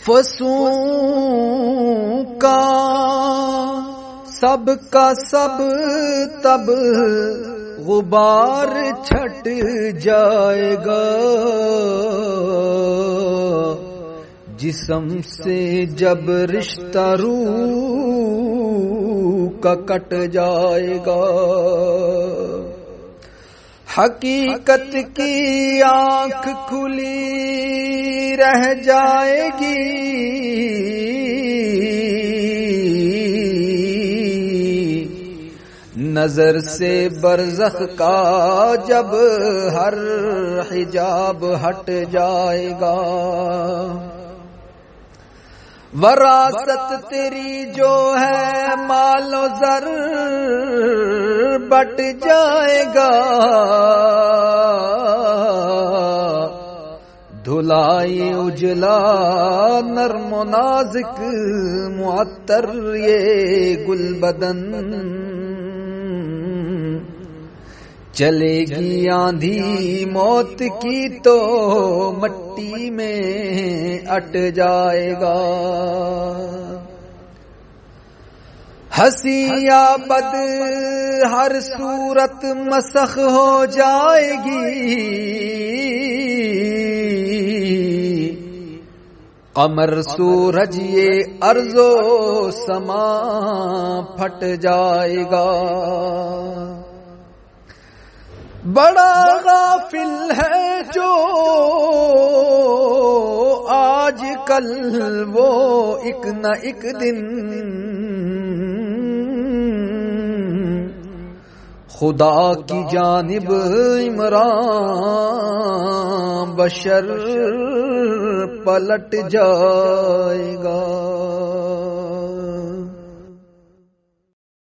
فسوں کا سب تب غبار چھٹ جائے گا، جسم سے جب رشتہ روح کا کٹ جائے گا۔ حقیقت کی آنکھ کھلی رہ جائے گی، نظر سے برزخ کا جب ہر حجاب ہٹ جائے گا۔ وراثت تیری جو ہے مال و زر بٹ جائے گا، دھلائی اجلا نرم و نازک معطر یہ گل بدن، چلے گی آندھی موت کی تو مٹی میں اٹ جائے گا۔ ہنسی یا بد ہر صورت مسخ ہو جائے گی، قمر سورج یہ ارض و سما پھٹ جائے گا۔ بڑا غافل ہے جو آج کل، وہ ایک نہ ایک دن خدا کی جانب عمران بشر پلٹ جائے گا۔